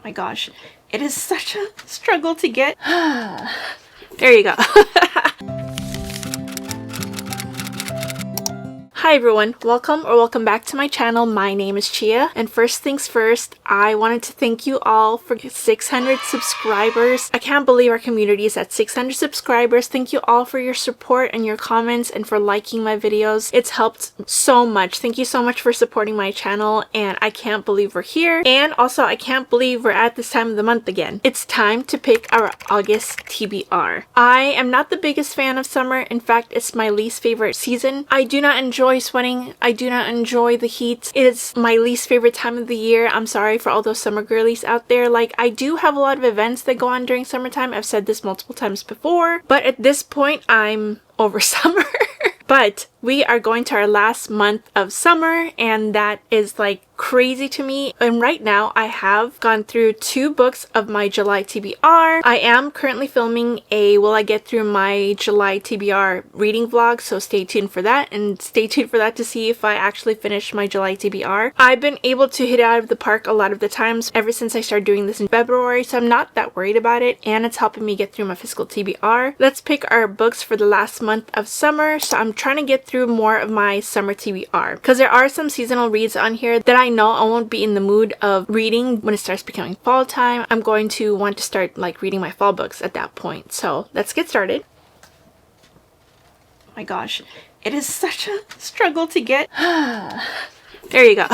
My gosh, it is such a struggle to get. There you go. Hi everyone, welcome back to my channel. My name is Chia, and first things first, I wanted to thank you all for 600 subscribers. I can't believe our community is at 600 subscribers. Thank you all for your support and your comments and for liking my videos. It's helped so much. Thank you so much for supporting my channel, and I can't believe we're here. And also, I can't believe we're at this time of the month again. It's time to pick our August TBR. I am not the biggest fan of summer. In fact, it's my least favorite season. I do not enjoy sweating. I do not enjoy the heat. It is my least favorite time of the year. I'm sorry for all those summer girlies out there. Like, I do have a lot of events that go on during summertime. I've said this multiple times before, but at this point, I'm over summer. But we are going to our last month of summer, and that is like crazy to me. And right now I have gone through 2 books of my July TBR. I am currently filming a will I get through my July TBR reading vlog, so stay tuned for that, and stay tuned for that to see if I actually finish my July TBR. I've been able to hit it out of the park a lot of the times ever since I started doing this in February, so I'm not that worried about it, and it's helping me get through my fiscal TBR. Let's pick our books for the last month of summer. So I'm trying to get through more of my summer TBR because there are some seasonal reads on here that I know I won't be in the mood of reading when it starts becoming fall time. I'm going to want to start like reading my fall books at that point. So let's get started. My gosh, it is such a struggle to get. There you go.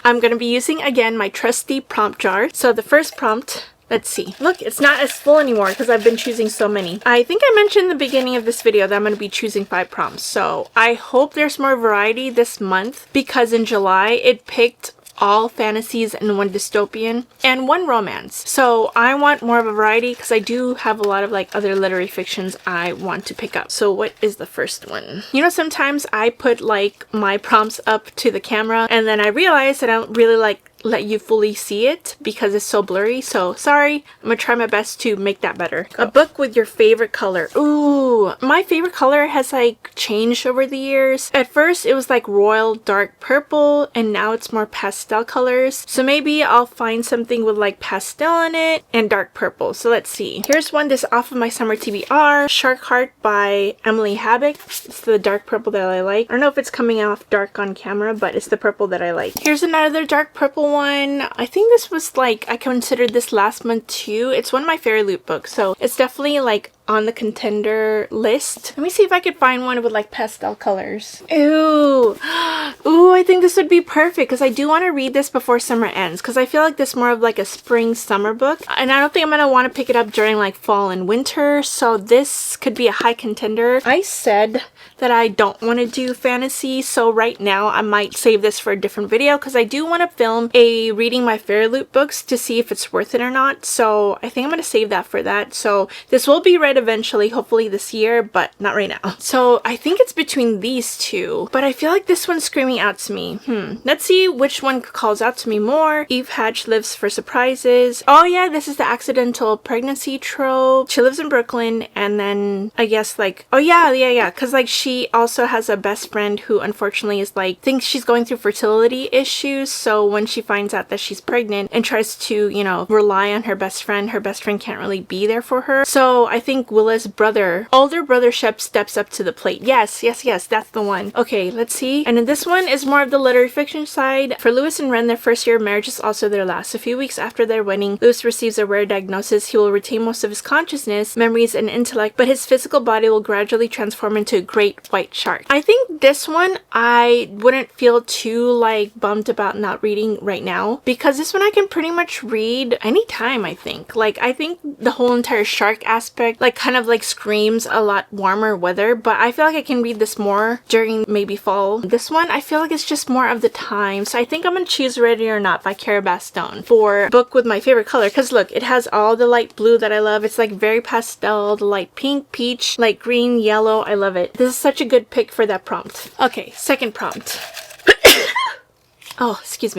I'm going to be using again my trusty prompt jar. So the first prompt, let's see. Look, it's not as full anymore because I've been choosing so many. I think I mentioned in the beginning of this video that I'm going to be choosing 5 prompts. So I hope there's more variety this month, because in July it picked all fantasies and 1 dystopian and 1 romance. So I want more of a variety because I do have a lot of like other literary fictions I want to pick up. So what is the first one? You know, sometimes I put like my prompts up to the camera and then I realize that I don't really like let you fully see it because it's so blurry. So sorry, I'm gonna try my best to make that better. A book with your favorite color. Ooh, my favorite color has like changed over the years. At first it was like royal dark purple, and now it's more pastel colors. So maybe I'll find something with like pastel in it and dark purple. So let's see. Here's one that's off of my summer TBR, Shark Heart by Emily Habak. It's the dark purple that I like. I don't know if it's coming off dark on camera, but it's the purple that I like. Here's another dark purple one. I think this was like, I considered this last month too. It's one of my Fairy Loot books, so it's definitely like on the contender list. Let me see if I could find one with like pastel colors. Ooh, ooh, I think this would be perfect because I do want to read this before summer ends, because I feel like this is more of like a spring summer book, and I don't think I'm gonna want to pick it up during like fall and winter, so this could be a high contender. I said that I don't want to do fantasy, so right now I might save this for a different video because I do want to film a reading my Fairy Loot books to see if it's worth it or not. So I think I'm gonna save that for that. So this will be read eventually, hopefully this year, but not right now. So I think it's between these 2, but I feel like this one's screaming out to me. Let's see which one calls out to me more. Eve Hatch lives for surprises. Oh yeah, this is the accidental pregnancy trope. She lives in Brooklyn, and then I guess like, oh yeah, because like she also has a best friend who unfortunately is like, thinks she's going through fertility issues. So when she finds out that she's pregnant and tries to, you know, rely on her best friend can't really be there for her. So I think Willa's older brother Shep steps up to the plate. Yes, that's the one. Okay, let's see. And then this one is more of the literary fiction side. For Lewis and Ren, their first year of marriage is also their last. A few weeks after their wedding, Lewis receives a rare diagnosis. He will retain most of his consciousness, memories, and intellect, but his physical body will gradually transform into a great white shark. I think this one I wouldn't feel too like bummed about not reading right now, because this one I can pretty much read anytime, I think. Like, I think the whole entire shark aspect like kind of like screams a lot warmer weather, but I feel like I can read this more during maybe fall. This one I feel like it's just more of the time, so I think I'm gonna choose Ready or Not by Cara Bastone for book with my favorite color, because look, it has all the light blue that I love. It's like very pastel, the light pink, peach, light green, yellow. I love it. This is such a good pick for that prompt. Okay, second prompt. Oh, excuse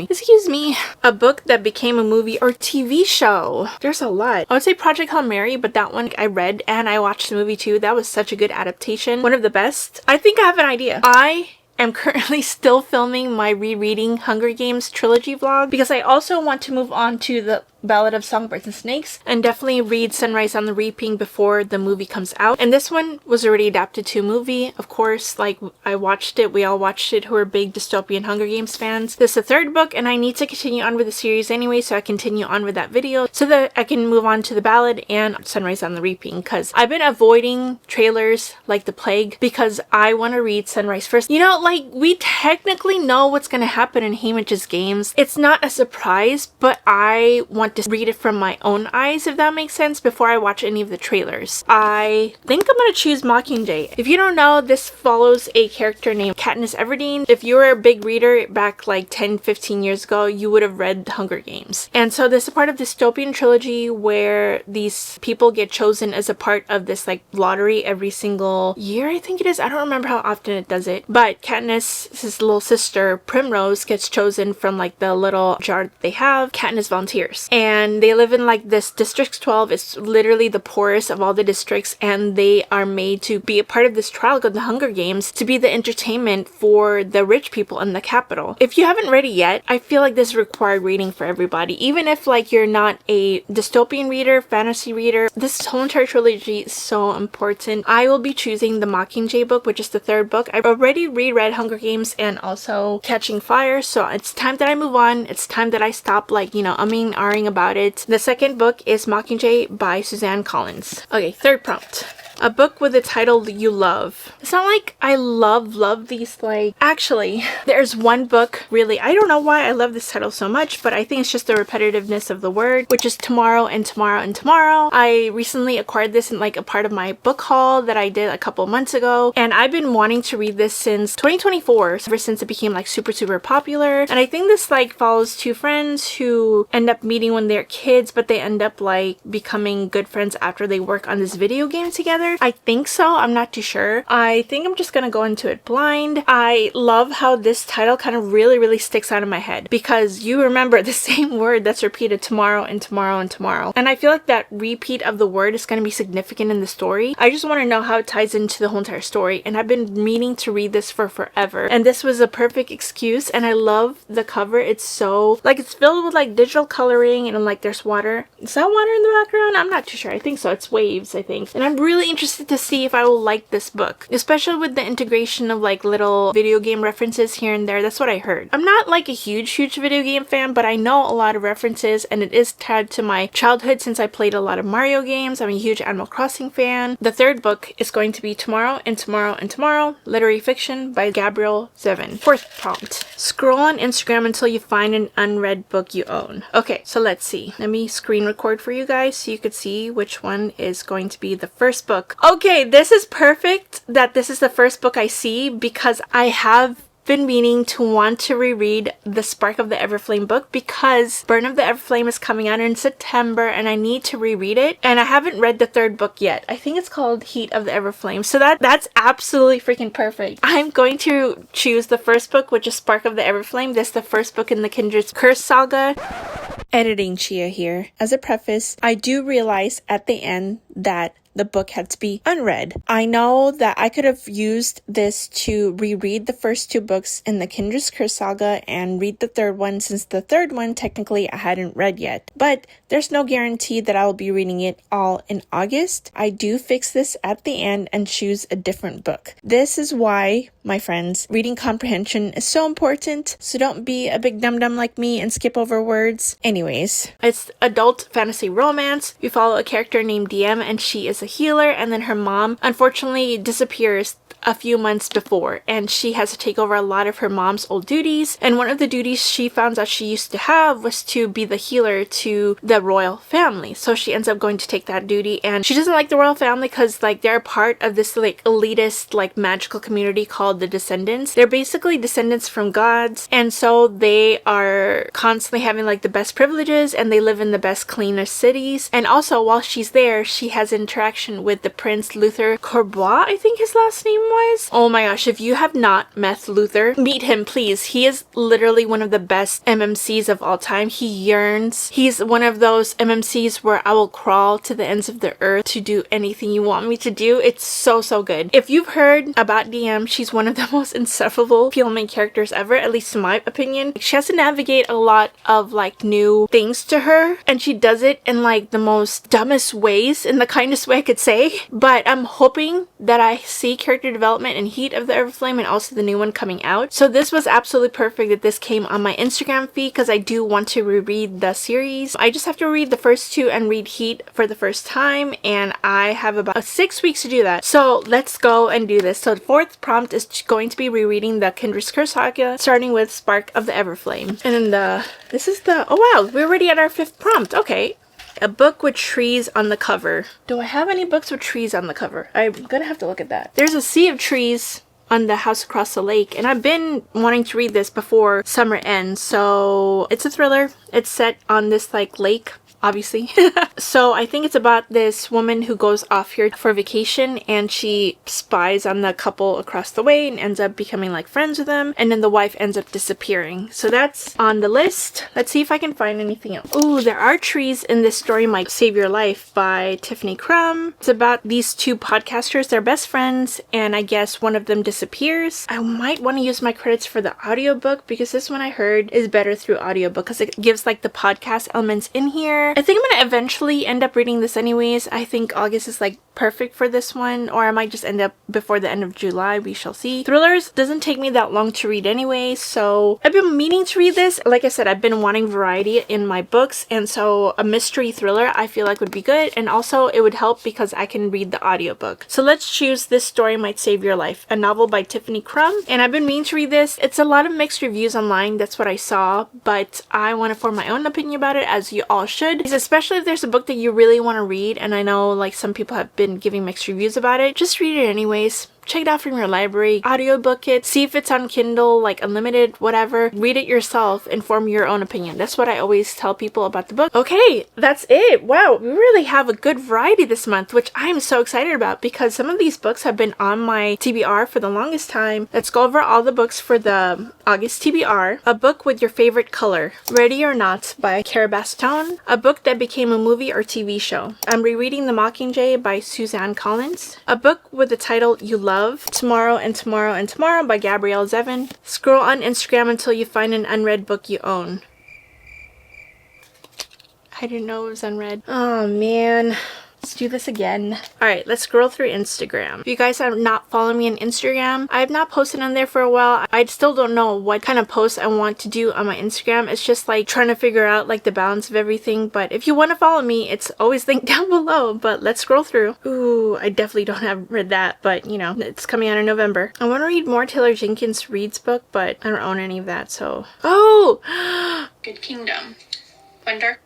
me. A book that became a movie or TV show. There's a lot. I would say Project Hail Mary, but that one I read and I watched the movie too. That was such a good adaptation. One of the best. I think I have an idea. I am currently still filming my rereading Hunger Games trilogy vlog because I also want to move on to the Ballad of Songbirds and Snakes, and definitely read Sunrise on the Reaping before the movie comes out. And this one was already adapted to a movie, of course. Like, I watched it, we all watched it who are big dystopian Hunger Games fans. This is the third book, and I need to continue on with the series anyway, so I continue on with that video so that I can move on to the ballad and Sunrise on the Reaping, because I've been avoiding trailers like the plague because I want to read Sunrise first. You know, like, we technically know what's going to happen in Haymitch's games. It's not a surprise, but I want to read it from my own eyes, if that makes sense, before I watch any of the trailers. I think I'm going to choose Mockingjay. If you don't know, this follows a character named Katniss Everdeen. If you were a big reader back like 10-15 years ago, you would have read The Hunger Games. And so this is part of the dystopian trilogy where these people get chosen as a part of this like lottery every single year, I think it is. I don't remember how often it does it. But Katniss's little sister, Primrose, gets chosen from like the little jar that they have. Katniss volunteers. And they live in like this District 12. It's literally the poorest of all the districts, and they are made to be a part of this trial called the Hunger Games to be the entertainment for the rich people in the capital. If you haven't read it yet, I feel like this is required reading for everybody. Even if like you're not a dystopian reader, fantasy reader, this whole entire trilogy is so important. I will be choosing the Mockingjay book, which is the third book. I've already reread Hunger Games and also Catching Fire, so it's time that I move on. It's time that I stop like, you know, umming, ahhing about it. The second book is Mockingjay by Suzanne Collins. Okay, third prompt. A book with a title you love. It's not like I love these, like, actually, there's one book, really, I don't know why I love this title so much, but I think it's just the repetitiveness of the word, which is Tomorrow and Tomorrow and Tomorrow. I recently acquired this in like a part of my book haul that I did a couple months ago, and I've been wanting to read this since 2024, ever since it became like super popular. And I think this like follows two friends who end up meeting when they're kids, but they end up like becoming good friends after they work on this video game together. I think so. I'm not too sure. I think I'm just gonna go into it blind. I love how this title kind of really sticks out in my head because you remember the same word that's repeated tomorrow and tomorrow and tomorrow. And I feel like that repeat of the word is going to be significant in the story. I just want to know how it ties into the whole entire story, and I've been meaning to read this for forever. And this was a perfect excuse, and I love the cover. It's so, like, it's filled with like digital coloring, and like there's water. Is that water in the background? I'm not too sure. I think so. It's waves, I think. And I'm really interested to see if I will like this book, especially with the integration of like little video game references here and there. That's what I heard. I'm not like a huge video game fan, but I know a lot of references, and it is tied to my childhood since I played a lot of Mario games. I'm a huge Animal Crossing fan. The third book is going to be Tomorrow and Tomorrow and Tomorrow, literary fiction by Gabrielle Zevin. Fourth prompt. Scroll on Instagram until you find an unread book you own. Okay, so let's see. Let me screen record for you guys so you could see which one is going to be the first book. Okay, this is perfect that this is the first book I see because I have been meaning to want to reread the Spark of the Everflame book because Burn of the Everflame is coming out in September and I need to reread it, and I haven't read the third book yet. I think it's called Heat of the Everflame, so that's absolutely freaking perfect. I'm going to choose the first book, which is Spark of the Everflame. This is the first book in the Kindred's Curse saga. Editing Chia here. As a preface, I do realize at the end that the book had to be unread. I know that I could have used this to reread the first two books in the Kindred's Curse saga and read the third one, since the third one technically I hadn't read yet. But there's no guarantee that I'll be reading it all in August. I do fix this at the end and choose a different book. This is why, my friends, reading comprehension is so important, so don't be a big dum-dum like me and skip over words. Anyways, it's adult fantasy romance. We follow a character named DM, and she is a healer, and then her mom unfortunately disappears a few months before, and she has to take over a lot of her mom's old duties. And one of the duties she found out she used to have was to be the healer to the royal family. So she ends up going to take that duty, and she doesn't like the royal family because like they're part of this like elitist like magical community called the Descendants. They're basically descendants from gods, and so they are constantly having like the best privileges, and they live in the best cleanest cities. And also while she's there, she has interaction interaction with the Prince Luther Corbois, I think his last name was. Oh my gosh, if you have not met Luther, meet him please. He is literally one of the best MMCs of all time. He yearns. He's one of those MMCs where I will crawl to the ends of the earth to do anything you want me to do. It's so good. If you've heard about DM, she's one of the most insufferable female main characters ever, at least in my opinion. She has to navigate a lot of like new things to her, and she does it in like the most dumbest ways, in the kindest way I could say. But I'm hoping that I see character development in Heat of the Everflame and also the new one coming out. So this was absolutely perfect that this came on my Instagram feed, because I do want to reread the series. I just have to read the first two and read Heat for the first time, and I have about 6 weeks to do that. So let's go and do this. So the fourth prompt is going to be rereading the Kindred's Curse saga, starting with Spark of the Everflame. And then this is the, oh wow, we're already at our fifth prompt. Okay. A book with trees on the cover. Do I have any books with trees on the cover? I'm gonna have to look at that. There's a sea of trees on the house across the lake, and I've been wanting to read this before summer ends. So it's a thriller. It's set on this like lake, obviously. So I think it's about this woman who goes off here for vacation, and she spies on the couple across the way and ends up becoming like friends with them, and then the wife ends up disappearing. So that's on the list. Let's see if I can find anything else. Ooh, There Are Trees in This Story Might Save Your Life by Tiffany Crum. It's about these two podcasters. They're best friends, and I guess one of them disappears. I might want to use my credits for the audiobook, because this one I heard is better through audiobook because it gives like the podcast elements in here. I think I'm gonna eventually end up reading this anyways. I think August is like perfect for this one, or I might just end up before the end of July. We shall see. Thrillers doesn't take me that long to read anyway, so I've been meaning to read this. Like I said, I've been wanting variety in my books, and so a mystery thriller I feel like would be good, and also it would help because I can read the audiobook. So let's choose This Story Might Save Your Life, a novel by Tiffany Crum, and I've been meaning to read this. It's a lot of mixed reviews online, that's what I saw, but I want to form my own opinion about it, as you all should, especially if there's a book that you really want to read, and I know like some people have been giving mixed reviews about it. Just read it anyways. Check it out from your library, audiobook it, see if it's on Kindle, like unlimited, whatever. Read it yourself and form your own opinion. That's what I always tell people about the book. Okay, that's it. Wow, we really have a good variety this month, which I'm so excited about because some of these books have been on my TBR for the longest time. Let's go over all the books for the August TBR. A book with your favorite color, Ready or Not by Cara Bastone. A book that became a movie or TV show. I'm rereading The Mockingjay by Suzanne Collins. A book with the title You Love, Tomorrow and Tomorrow and Tomorrow by Gabrielle Zevin. Scroll on Instagram until you find an unread book you own. I didn't know it was unread. Oh man. Let's do this again. Alright, let's scroll through Instagram. If you guys have not followed me on Instagram, I have not posted on there for a while. I still don't know what kind of posts I want to do on my Instagram. It's just like trying to figure out like the balance of everything. But if you want to follow me, it's always linked down below. But let's scroll through. Ooh, I definitely don't have read that, but you know, it's coming out in November. I want to read more Taylor Jenkins Reid's book, but I don't own any of that, so. Oh! Good Kingdom. Winter.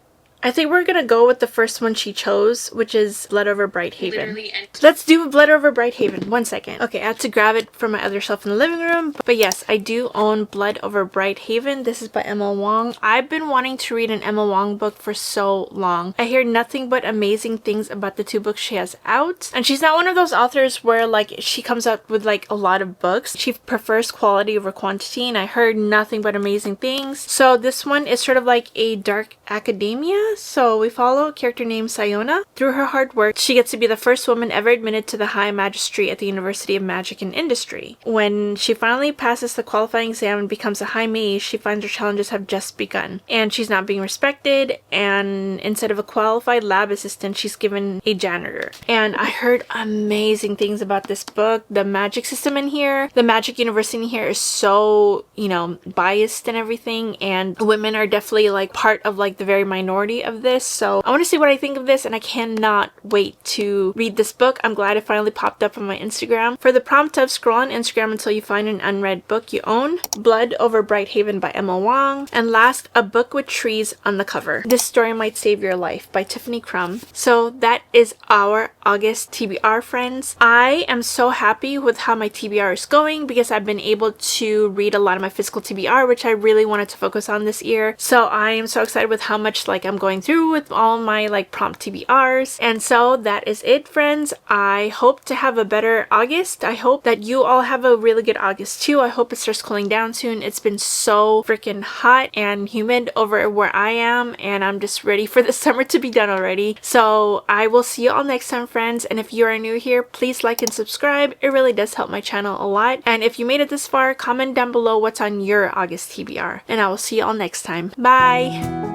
I think we're gonna go with the first one she chose, which is Blood Over Brighthaven. Let's do Blood Over Brighthaven. 1 second. Okay, I had to grab it from my other shelf in the living room. But yes, I do own Blood Over Brighthaven. This is by Emma Wong. I've been wanting to read an Emma Wong book for so long. I hear nothing but amazing things about the 2 books she has out. And she's not one of those authors where like she comes up with like a lot of books. She prefers quality over quantity, and I heard nothing but amazing things. So this one is sort of like a dark academia. So we follow a character named Sayona. Through her hard work, she gets to be the first woman ever admitted to the High Magistracy at the University of Magic and Industry. When she finally passes the qualifying exam and becomes a High Mage, she finds her challenges have just begun. And she's not being respected, and instead of a qualified lab assistant, she's given a janitor. And I heard amazing things about this book. The magic system in here, the magic university in here is so, you know, biased and everything, and women are definitely like part of like the very minority of this. So I want to see what I think of this, and I cannot wait to read this book. I'm glad it finally popped up on my Instagram. For the prompt of scroll on Instagram until you find an unread book you own, Blood Over Brighthaven by Emma Wong, and last, a book with trees on the cover, This Story Might Save Your Life by Tiffany Crum. So that is our August TBR, friends. I am so happy with how my TBR is going because I've been able to read a lot of my physical TBR, which I really wanted to focus on this year. So I am so excited with how much like I'm going going through with all my like prompt TBRs. And so that is it, friends. I hope to have a better August. I hope that you all have a really good August too. I hope it starts cooling down soon. It's been so freaking hot and humid over where I am, and I'm just ready for the summer to be done already. So I will see you all next time, friends. And if you are new here, please like and subscribe. It really does help my channel a lot. And if you made it this far, comment down below what's on your August TBR. And I will see you all next time. Bye!